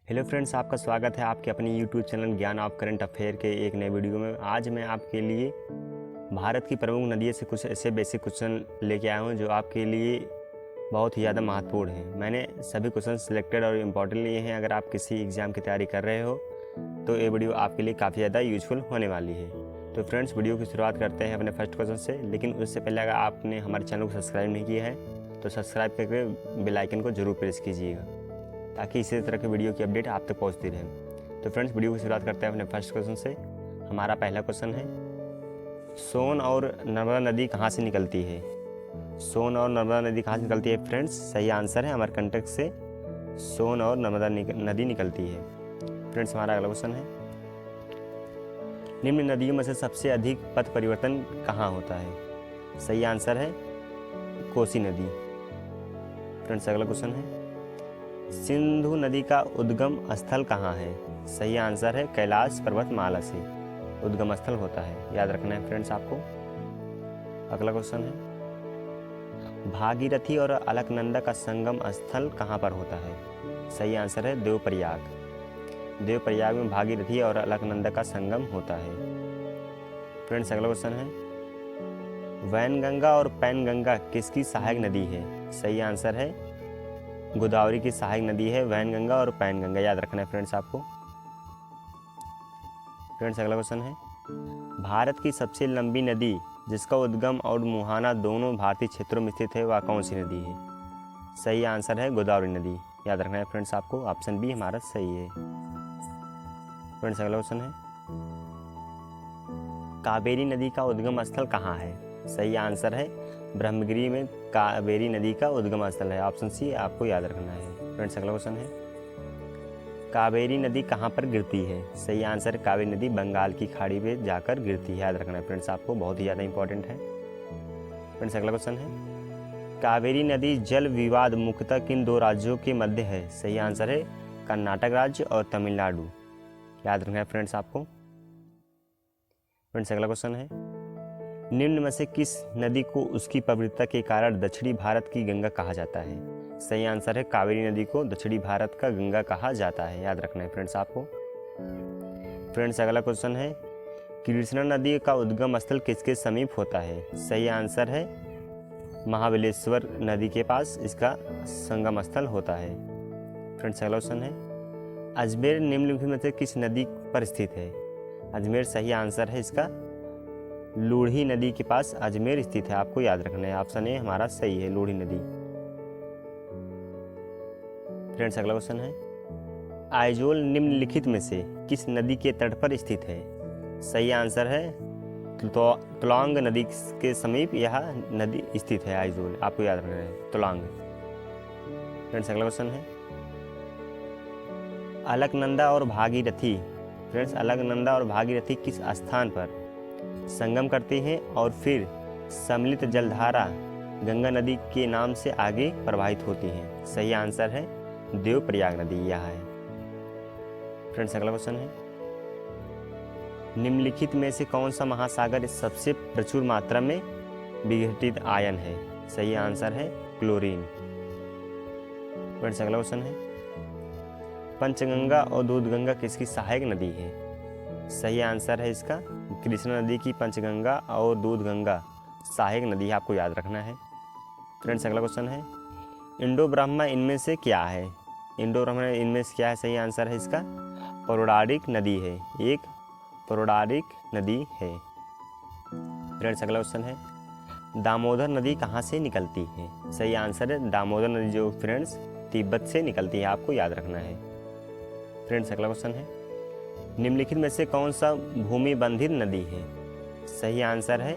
Hello friends, आपका स्वागत है आपके अपने यूट्यूब चैनल ज्ञान ऑफ करंट अफेयर के एक नए वीडियो में। आज मैं आपके लिए भारत की प्रमुख नदियों से कुछ ऐसे बेसिक क्वेश्चन लेके आया हूँ जो आपके लिए बहुत ही ज़्यादा महत्वपूर्ण हैं। मैंने सभी क्वेश्चन सिलेक्टेड और इम्पोर्टेंट लिए हैं। अगर आप किसी एग्ज़ाम की तैयारी कर रहे हो तो ये वीडियो आपके लिए काफ़ी ज़्यादा यूजफुल होने वाली है। तो फ्रेंड्स, वीडियो की शुरुआत करते हैं अपने फर्स्ट क्वेश्चन से। लेकिन उससे पहले अगर आपने हमारे चैनल को सब्सक्राइब नहीं किया है तो सब्सक्राइब करके बेल आइकन को जरूर प्रेस कीजिएगा ताकि इसी तरह के वीडियो की अपडेट आप तक पहुंचती रहे। तो फ्रेंड्स, वीडियो की शुरुआत करते हैं अपने फर्स्ट क्वेश्चन से। हमारा पहला क्वेश्चन है, सोन और नर्मदा नदी कहाँ से निकलती है? सोन और नर्मदा नदी कहाँ से निकलती है फ्रेंड्स? सही आंसर है अमरकंटक से सोन और नर्मदा नदी निकलती है। फ्रेंड्स, हमारा अगला क्वेश्चन है, निम्न नदियों में से सबसे अधिक पथ परिवर्तन कहाँ होता है? सही आंसर है कोसी नदी। फ्रेंड्स, अगला क्वेश्चन है, सिंधु नदी का उद्गम स्थल कहाँ है? सही आंसर है कैलाश पर्वतमाला से उद्गम स्थल होता है, याद रखना है फ्रेंड्स आपको। अगला क्वेश्चन है, भागीरथी और अलकनंदा का संगम स्थल कहाँ पर होता है? सही आंसर है देवप्रयाग। देवप्रयाग में भागीरथी और अलकनंदा का संगम होता है। फ्रेंड्स, अगला क्वेश्चन है, वैनगंगा और पैनगंगा किसकी सहायक नदी है? सही आंसर है गोदावरी की सहायक नदी है वैनगंगा और पैनगंगा, याद रखना है फ्रेंड्स आपको। फ्रेंड्स, अगला क्वेश्चन है, भारत की सबसे लंबी नदी जिसका उद्गम और मुहाना दोनों भारतीय क्षेत्रों में स्थित है वह कौन सी नदी है? सही आंसर है गोदावरी नदी, याद रखना है फ्रेंड्स आपको। ऑप्शन बी हमारा सही है। फ्रेंड्स, अगला क्वेश्चन है, कावेरी नदी का उद्गम स्थल कहाँ है? सही आंसर है ब्रह्मगिरी में कावेरी नदी का उद्गम स्थल है। ऑप्शन सी आपको याद रखना है। फ्रेंड्स, अगला क्वेश्चन है, कावेरी नदी कहाँ पर गिरती है? सही आंसर कावेरी नदी बंगाल की खाड़ी में जाकर गिरती है, याद रखना है फ्रेंड्स आपको, बहुत ही ज़्यादा इंपॉर्टेंट है। फ्रेंड्स, अगला क्वेश्चन है, कावेरी नदी जल विवाद मुख्यतः किन दो राज्यों के मध्य है? सही आंसर है कर्नाटक राज्य और तमिलनाडु, याद रखना है फ्रेंड्स आपको। फ्रेंड्स, अगला क्वेश्चन है, निम्न में से किस नदी को उसकी पवित्रता के कारण दक्षिणी भारत की गंगा कहा जाता है? सही आंसर है कावेरी नदी को दक्षिणी भारत का गंगा कहा जाता है, याद रखना है फ्रेंड्स आपको। फ्रेंड्स, अगला क्वेश्चन है, कृष्णा नदी का उद्गम स्थल किसके समीप होता है? सही आंसर है महाबलेश्वर नदी के पास इसका संगम स्थल होता है। फ्रेंड्स, अगला क्वेश्चन है, अजमेर निम्नलिखित में से किस नदी पर स्थित है? अजमेर सही आंसर है इसका लूढ़ी नदी के पास अजमेर स्थित है, आपको याद रखना है। ऑप्शन ए हमारा सही है लूढ़ी नदी। फ्रेंड्स, अगला क्वेश्चन है, आइजोल निम्नलिखित में से किस नदी के तट पर स्थित है? सही आंसर है तुलांग नदी के समीप यह नदी स्थित है आइजोल, आपको याद रखना है तुलांग। फ्रेंड्स, अगला क्वेश्चन है, अलकनंदा और भागीरथी फ्रेंड्स अलकनंदा और भागीरथी किस स्थान पर संगम करती हैं और फिर सम्मिलित जलधारा गंगा नदी के नाम से आगे प्रवाहित होती हैं? सही आंसर है देवप्रयाग नदी, यह है। फ्रेंड्स, अगला क्वेश्चन है, निम्नलिखित में से कौन सा महासागर सबसे प्रचुर मात्रा में विघटित आयन है? सही आंसर है क्लोरीन। फ्रेंड्स, अगला क्वेश्चन है, पंचगंगा और दूधगंगा किसकी सहायक नदी है? सही आंसर है इसका कृष्णा नदी की पंचगंगा और दूधगंगा सहायक नदी है, आपको याद रखना है। फ्रेंड्स, अगला क्वेश्चन है, इंडो ब्रह्मा इनमें से क्या है? इंडो ब्रह्मा इनमें से क्या है? सही आंसर है इसका पौराणिक नदी है, एक पौराणिक नदी है। फ्रेंड्स, अगला क्वेश्चन है, दामोदर नदी कहाँ से निकलती है? सही आंसर है दामोदर नदी जो फ्रेंड्स तिब्बत से निकलती है, आपको याद रखना है। फ्रेंड्स, अगला क्वेश्चन है, निम्नलिखित में से कौन सा भूमि बंधित नदी है? सही आंसर है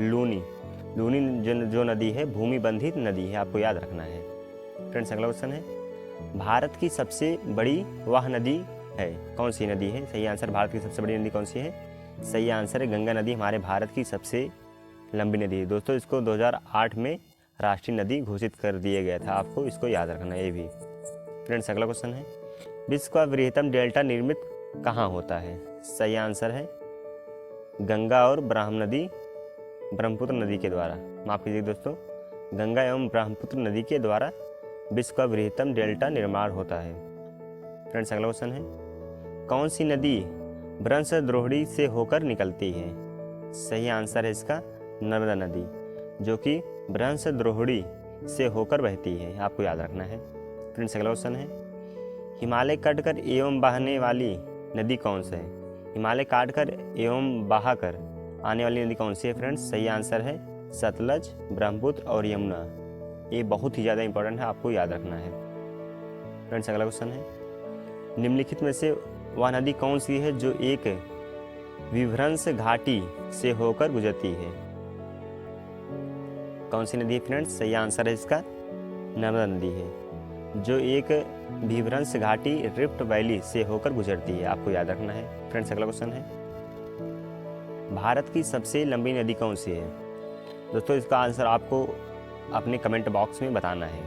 लूनी। लूनी जो नदी है भूमि बंधित नदी है, आपको याद रखना है। फ्रेंड्स, अगला क्वेश्चन है, भारत की सबसे बड़ी वह नदी है कौन सी नदी है? सही आंसर भारत की सबसे बड़ी नदी कौन सी है? सही आंसर है गंगा नदी हमारे भारत की सबसे लंबी नदी है। दोस्तों, इसको 2008 में राष्ट्रीय नदी घोषित कर दिया गया था, आपको इसको याद रखना है ये भी। फ्रेंड्स, अगला क्वेश्चन है, विश्व का वृहत्तम डेल्टा निर्मित कहाँ होता है? सही आंसर है गंगा और ब्रह्मपुत्र नदी के द्वारा, माफ कीजिए दोस्तों, गंगा एवं ब्रह्मपुत्र नदी के द्वारा विश्व का वृहत्तम डेल्टा निर्माण होता है। फ्रेंड्स अगला क्वेश्चन है, कौन सी नदी ब्रह्मद्रोहिणी से होकर निकलती है? सही आंसर है इसका नर्मदा नदी, जो कि ब्रह्मद्रोहिणी से होकर बहती है, आपको याद रखना है। फ्रेंड्स अगला क्वेश्चन है, हिमालय काटकर एवं बहने वाली नदी कौन सी है? हिमालय काटकर एवं बहाकर आने वाली नदी कौन सी है? फ्रेंड्स सही आंसर है सतलज, ब्रह्मपुत्र और यमुना। ये बहुत ही ज़्यादा इंपॉर्टेंट है, आपको याद रखना है। फ्रेंड्स अगला क्वेश्चन है, निम्नलिखित में से वह नदी कौन सी है जो एक विभ्रंश घाटी से होकर गुजरती है? कौन सी नदी है फ्रेंड्स? सही आंसर है इसका नर्मदा नदी है, जो एक विभ्रंश घाटी रिफ्ट वैली से होकर गुजरती है, आपको याद रखना है। फ्रेंड्स अगला क्वेश्चन है, भारत की सबसे लंबी नदी कौन सी है? दोस्तों इसका आंसर आपको अपने कमेंट बॉक्स में बताना है,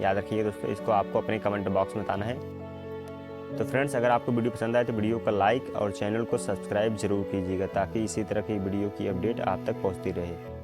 याद रखिए दोस्तों, इसको आपको अपने कमेंट बॉक्स में बताना है। तो फ्रेंड्स अगर आपको वीडियो पसंद आए तो वीडियो को लाइक और चैनल को सब्सक्राइब जरूर कीजिएगा, ताकि इसी तरह की वीडियो की अपडेट आप तक पहुंचती रहे।